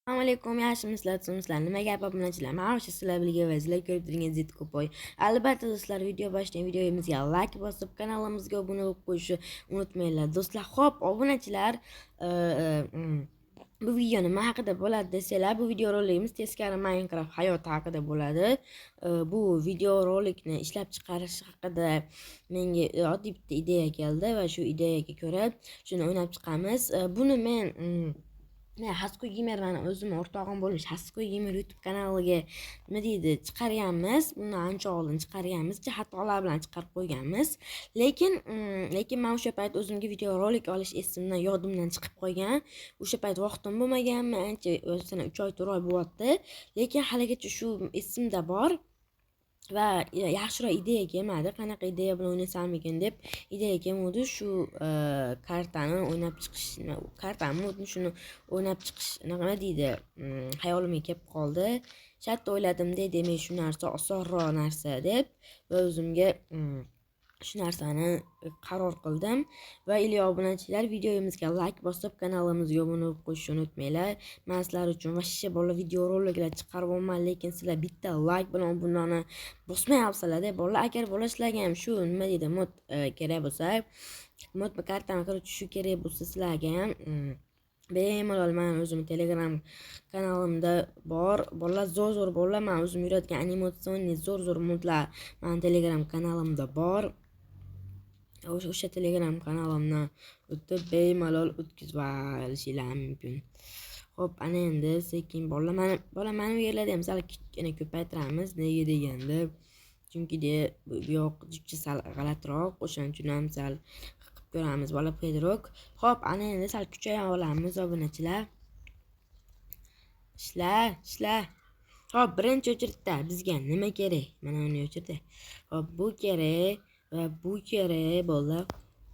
Assalomu alaykum, yaxshimisizlar, nima gap obunachilar? Mana o'sha sizlar bilgan ko'rib turganingiz Zitko'poy. Albatta do'stlar, video boshidan videomizga like bosib, kanalimizga obuna bo'lib qo'yishni unutmanglar. Do'stlar, xo'p, obunachilar, bu video nima haqida bo'ladi desanglar, bu video roligimiz teskari Minecraft hayoti haqida bo'ladi. Bu video rolikni ishlab chiqarish haqida menga oddiy bitta ideya keldi va shu ideyaga ko'ra shuni o'ynab chiqamiz. Buni men Hasko Gamer'dan o'zim o'rtog'im bo'lish Hasko Gamer YouTube kanaliga nima deydi chiqarganmiz. Buni ancha oldin chiqarganmiz, xatolar bilan chiqarib qo'yganmiz. Lekin men o'sha payt o'zimga video rolik olish esimdan yodimdan chiqib qolgan. O'sha payt vaqtim bo'lmaganmi, ancha 3 oy 4 oy bo'lyapti. Lekin haligacha shu esimda bor. Va yaxshiroq ideya kelmadi, qanaqa ideya bilan o'ynasammikin deb ideya kelmadi. Shu kartani o'ynab chiqish, shuni o'ynab chiqish nima deydi, hayolimga kelib qoldi. Shatto o'yladim-da, demak shu narsa osonroq narsa deb va o'zimga shu narsani qaror qildim. Va ila obunachilar, videomizga like bosib, kanalimizga obuna bo'lib qo'yishni unutmanglar. Men sizlar uchun vashshe bola video roliklar chiqarib olman, lekin sizlar bitta like bilan obunani bosmayapsizlar-da bolalar. Agar bola sizlarga ham shu nima deydi, mod kerak bo'lsa, mod kartani kiritish kerak bo'lsa, sizlarga ham bemalol men o'zim Telegram kanalimda bor. Bolalar zo'r bolalar, men o'zim yuratgan animatsionniy zo'r modlar men Telegram kanalimda bor. O'sha Telegram kanalimdan o'tib bemalol o'tkazib olishingiz mumkin. Xo'p, ana endi sekin bola mana bu yerlarda ham sal kichkina ko'paytiramiz. Nega deganda, chunki bu yoq juda sal g'alatiroq, o'shaning uchun ham sal qilib ko'ramiz bola Pedrok. Xo'p, ana endi sal kuchaya olamiz obunachilar. Ishlar. Xo'p, birinchi o'chirda bizga nima kerak? Mana uni o'chirdi. Xo'p, bu kerak va bu kerak bolalar.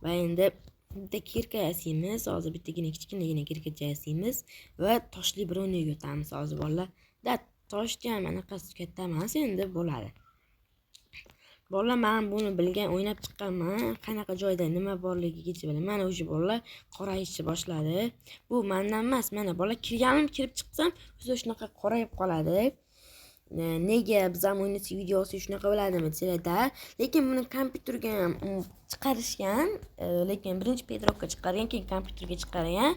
Va endi bitta kirka yasaymiz, hozir bittagina kichkinagina kirkacha yasaymiz va toshli bir o'rniga o'tamiz hozir bolalar. Da toshga ham anaqasi katta emas endi bo'ladi. Bolalar, men buni bilgan, o'ynab chiqqanman. Qanaqa joyda nima borligigacha bilaman. Mana o'sha bolalar qorayishni boshladi. Bu mendan emas, mana bola kirib chiqsam, o'zi shunaqa qorayib qoladi. Nega biz ham o'ynasak videosi shunaqa bo'ladimi desanglar-da, lekin buni kompyuterga ham chiqarishgan, lekin birinchi Pedrokka chiqargan, keyin kompyuterga chiqargan.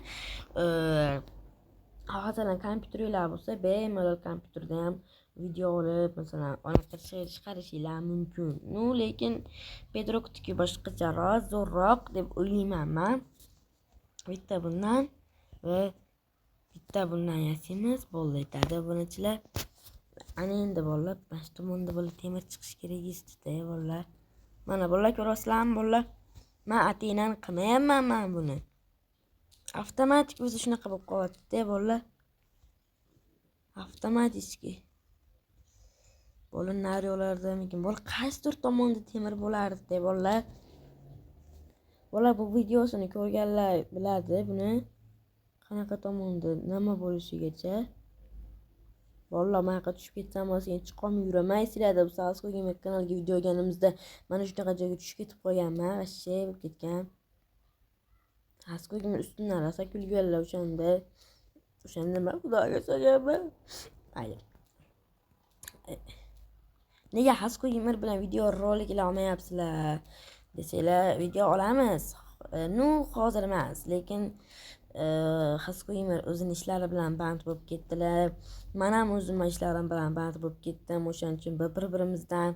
Xohlagan kompyuterlar bo'lsa, bemalol kompyuterda ham video olib, masalan, anaqa chiqarishinglar mumkin. Lekin Pedrokniki boshqacharoq, zo'rroq deb o'ylayman men. Bitta bundan va bitta bundan yasaymiz, bo'ldi aytadi obunachilar. Ana endi bolalar, mana shu tomonda bola temir chiqish kerak eshitdi bolalar. Mana bolalar, ko'rasizlarmi bolalar? Men ataynan qilmayapman men buni. Avtomatik o'zi shunaqa bo'lib qolyapti bolalar. Avtomatik. Bola naryolardamikin, bola qaysi tur tomonda temir bo'lardi bolalar? Bola bu videosini ko'rganlar biladi buni. Qanaqa tomonda nima bo'lishigacha. Bolalar, men qayerga tushib ketsam, sen chiqolmay yuraman. Sizlarda bu Hasko Gamer kanaliga video olganimizda mana shunaqa joyga tushib ketib qolganman, vashshe bo'lib ketgan. Hasko Gamer ustimdan rosa kulganlar o'shanda men xudoga solganman. Mayli. Nega Hasko Gamer bilan video roliklar olmayapsizlar desanglar, video olamiz. Hozir emas, lekin Hasko Gamer o'zini ishlari bilan band bo'lib ketdilar. Men ham o'zim ishlarim bilan band bo'lib ketdim. O'shaning uchun bir-birimizdan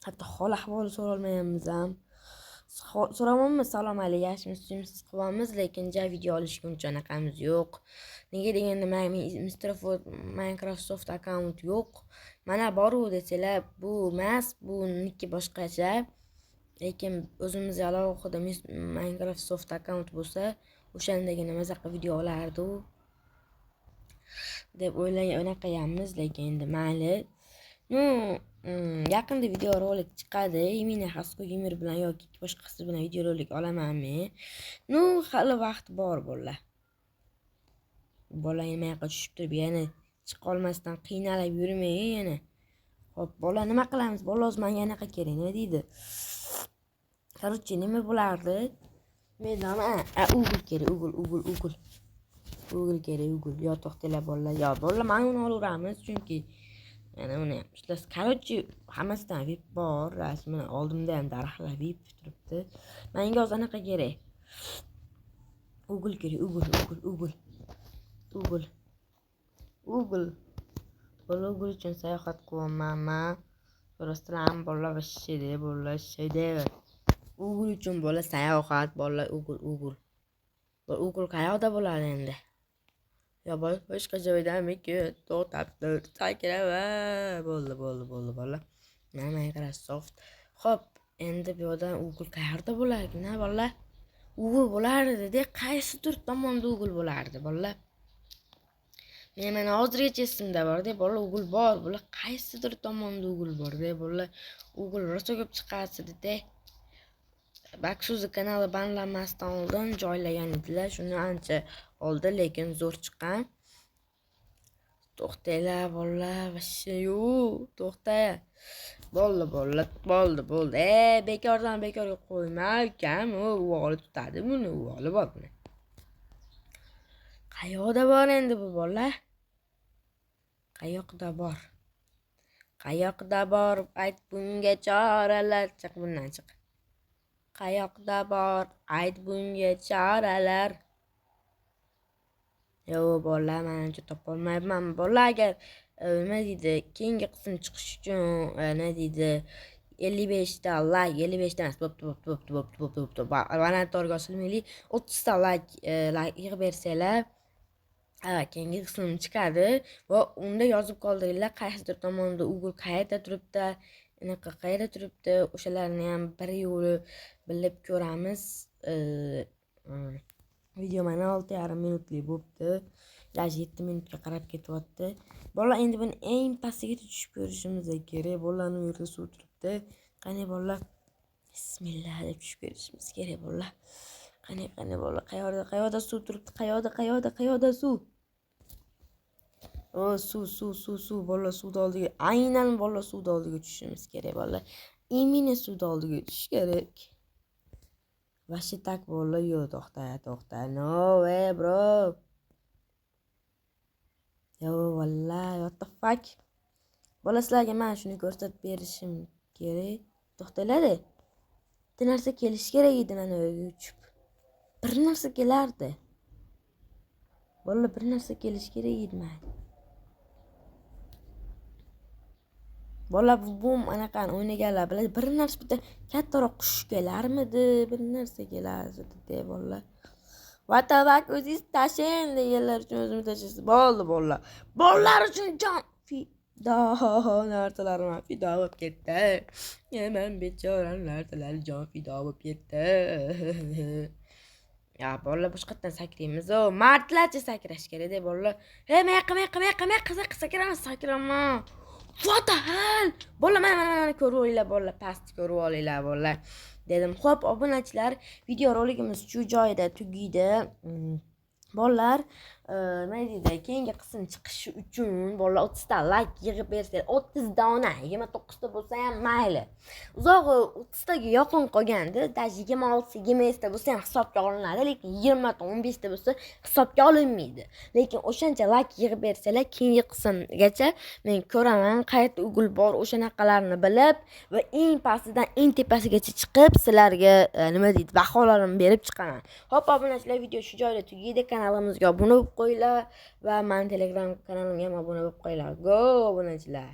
hatto hol ahvol so'rolmayapmiz ham. So'ramaymiz, salom alaykum, yaxshimisiz, qilamiz, lekin video olishga uncha anaqamiz yo'q. Nega deganda Minecraft Soft account yo'q. Mana boru desanglar, bu emas, buniki boshqacha. Lekin o'zimizga alohida Minecraft Soft account bo'lsa, o'shandagina mazaqa video olardi deb o'ynaqayapmiz, lekin endi mayli. Yaqinda video rolik chiqadi. Meni Hasko Gamer bilan yoki boshqasi bilan video rolik olamanmi? Hali vaqt bor bolalar. Bola nima yoqqa tushib turib, yana chiqa olmasdan qiynalib yurmay yana. Xo'p, bola nima qilamiz? Bola o'z menga anaqa kerak, nima deydi? Короче, nima bo'lardi? Mendan ugul kerak, ugul. Google kerak, Google. Yo to'xtanglar bolalar. Yo bolalar mana uni olaveramiz chunki yana uni ham ishlas. Короче, hammasidan VIP bor. Rasmini oldimda ham daraxtlar VIP turibdi. Menga hozir anaqa kerak. Google kerak, Google. Bola Google uchun sayohat qilyapman. Rostlan bolalar vashshede, bolalar shede. Google uchun bola sayohat, bolalar Google. Google qayoqda bo'ladi endi? Yo bola boshqa joydamiki? To'xtabdi. Sakrava. Bo'ldi bolalar. Mana Microsoft. Xo'p, endi bu yerda Google qayerda bo'lardi, na bolalar? Google bo'lardi-da, qaysidir tomonda Google bo'lardi, bolalar. Mana hozirgacha esimda bor-da, bolalar Google bor, bolalar qaysidir tomonda Google bor-da, bolalar. Google rosa ko'p chiqardi-da. Baksuzi kanali banlanmasdan oldin joylagan edilar. Shuni ancha oldi, lekin zo'r chiqqan. To'xtanglar bolalar, vashshe to'xta. Bo'ldi. Bekordan bekorga qo'yma, ukam, u o'g'li tutadi buni, o'g'li bor buni. Qayoqda bor endi bu bolalar? Qayoqda bor? Ayt bunga choralar, chiq bundan chiq. Qayoqda bor? Ayt bunga choralar. Yo bolalar, menimcha topolmayman. Bolalar agar nima deydi, keyingi qism chiqish uchun nima deydi 55 ta like, 55 ta emas, bo'pti. Abonentlarga osilmaylik, 30 ta like yig'ib bersanglar, keyingi qism chiqadi va unda yozib qoldiringlar qaysidir tomonda Google qayerda turibdi, anaqa qayerda turibdi, o'shalarni ham bir yo'li bilib ko'ramiz. Video mana 6,5 minutlik bo'libdi. Даже 7 minutga qarab ketyapti. Bolalar endi buni eng pastiga tushib ko'rishimiz kerak. Bolalarning u yerda suv turibdi. Qani bolalar? Bismillah deb tushib ko'rishimiz kerak bolalar. Qani bolalar? Qayoqda suv turibdi? Qayoqda suv? O, suv. Bolalar suvni oldiga, aynan bolalar suvni oldiga tushishimiz kerak bolalar. Imini suvni oldiga tushish kerak. Vashi tak bolalar, yo to'xta. No way bro. Yo vallahi, what the fuck? Bola sizlarga men shuni ko'rsatib berishim kerak. To'xtanglar. Bitta narsa kelish kerak edi mana yerga uchib. Bir narsa kelardi. Bolalar, bir narsa kelish kerak edi men. Bolalar bu anaqani o'ynaganlar biladi. Bir narsa bitta kattaroq qush kelarmidi? Bir narsa kelardi bolalar. What the fuck, o'zingiz tashlang deganlar uchun o'zim tashlaysiz. Bo'ldi bolalar. Bolalar uchun jon fido narsalarim fido bo'lib ketdi. Men bechora narsalar jon fido bo'lib ketdi. Ya bolalar boshqatdan sakraymiz. Martlarcha sakrash kerak-da bolalar. Hey, men yoqqa sakrama. What the hell? Bolalar, mana ko'rib olinglar bolalar, pastni ko'rib olinglar bolalar. Dedim. Xo'p, obunachilar, video roligimiz shu joyida tugaydi. Bolalar, nima deydi, keyingi qism chiqishi uchun bolalar 30 ta like yig'ib bersanglar, 30 dona, 29 ta bo'lsa ham mayli. Uzog'i 30 taga yaqin qolganda, даже 26 ta, 27 ta bo'lsa ham hisobga olinadi, lekin 20 ta, 15 ta bo'lsa hisobga olinmaydi. Lekin o'shancha like yig'ib bersanglar, keyingi qismgacha men ko'raman, qayerda Google bor, o'shanaqalarni bilib va eng pastidan eng tepasigacha chiqib, sizlarga nima deydi, baholarimni berib chiqaman. Xo'p, obunachilar, video shu joyda tugaydi. Kanalimizga obuna bo'lib qo'yinglar va men Telegram kanalimga ham obuna bo'lib qo'yinglar. Go obunachilar.